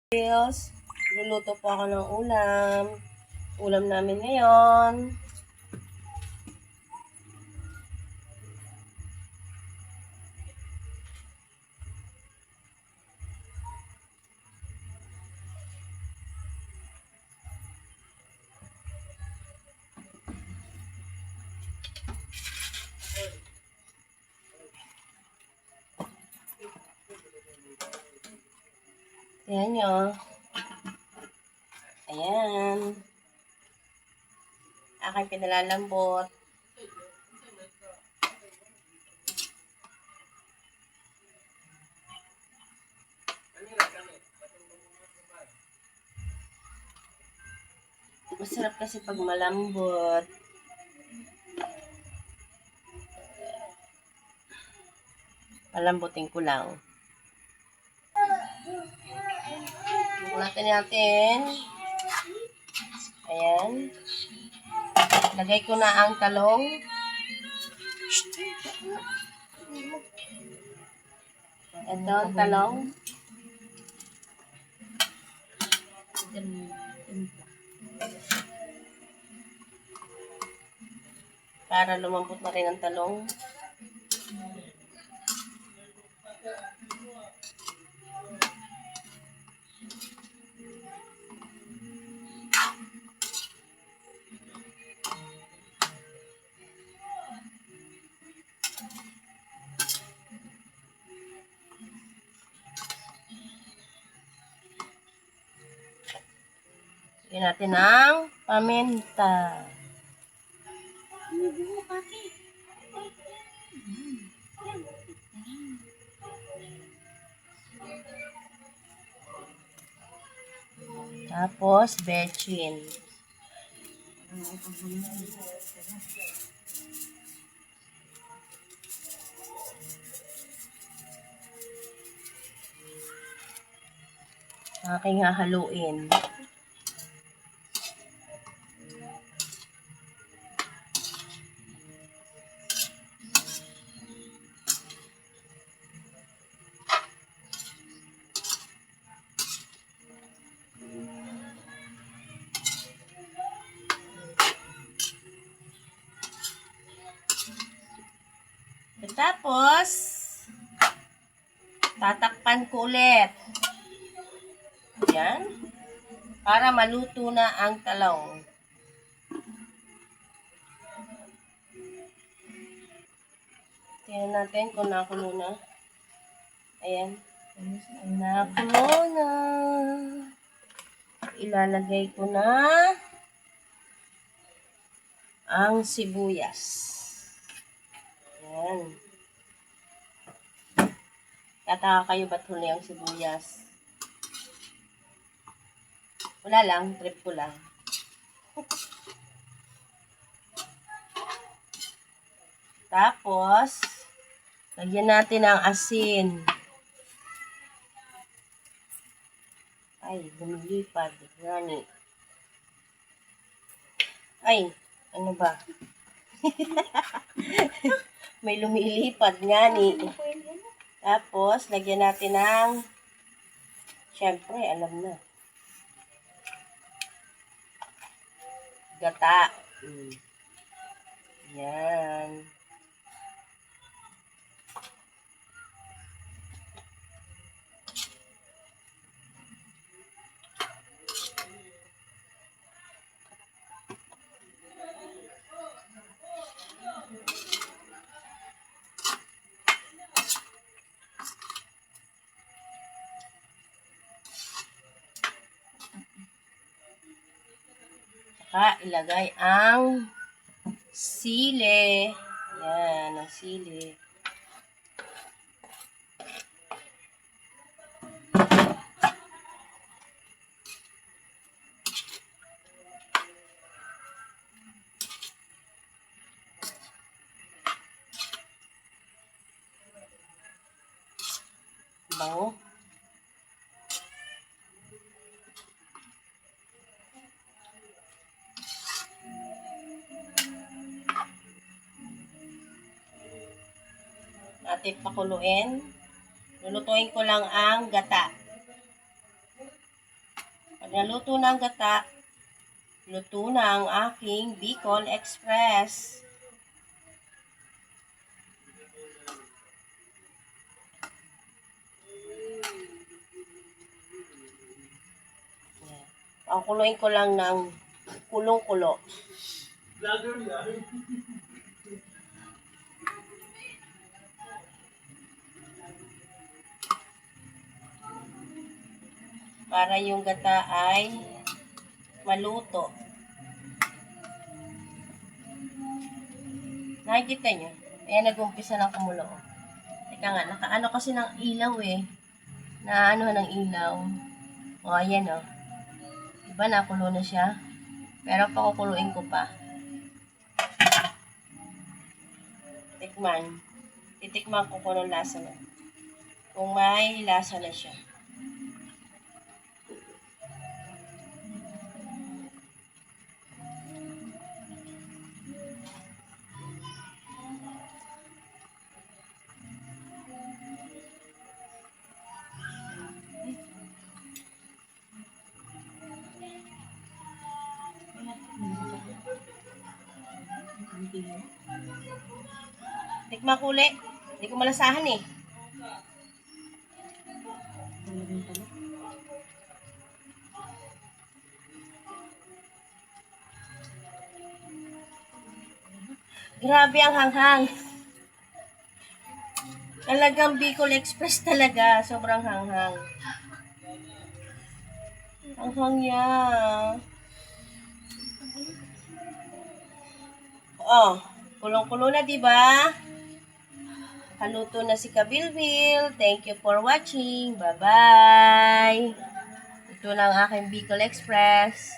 Bills, luluto po ako ng ulam. Ulam namin ngayon. Ayan nyo. Ayan. Aking pinalalambot. Masarap kasi pag malambot. Palambutin ko lang. Natin. Ayan. Lagay ko na ang talong. Ito ang talong. Para lumambot na rin ang talong. Lagyan natin ang paminta. Tapos, bechin. Aking hahaluin. Tapos, tatakpan ko ulit. Yan. Para maluto na ang talong. Tingnan natin kung nakulo na. Ayan. Nakulo na. Ilalagay ko na ang sibuyas. Ayan. Tataka kayo ba't huli ang sibuyas? Wala lang, trip ko lang. Tapos, lagyan natin ang asin. Ay, lumilipad. Gani. Ay, ano ba? May lumilipad nga ni. Tapos, lagyan natin ng, syempre, alam na. Gata. Yan. Saka ilagay ang sili. Yan, ang sili. Bango. Ating pakuluin. Lulutuin ko lang ang gata. Pag naluto na ang gata, luto na ang aking Bicol Express. Pakuluin ko lang ng kulong-kulo. Para yung gata ay maluto. Nakikita nyo? Ayan, nag-umpisa ng kumulo. Teka nga, nakaano kasi ng ilaw eh. Naano ng ilaw. O, ayan o. Diba, nakulo na siya? Pero pakukuluin ko pa. Tikman. Titikman ko kung anong lasa na. Kung may lasa na siya. Tikman ko ulit. Hindi ko malasahan eh. Grabe ang hanghang. Talagang Bicol Express talaga. Sobrang hanghang. Hanghang niya. Oh, kulong-kulo na, diba? Haluto na si Kabilbil. Thank you for watching. Bye-bye. Ito na ang aking Bicol Express.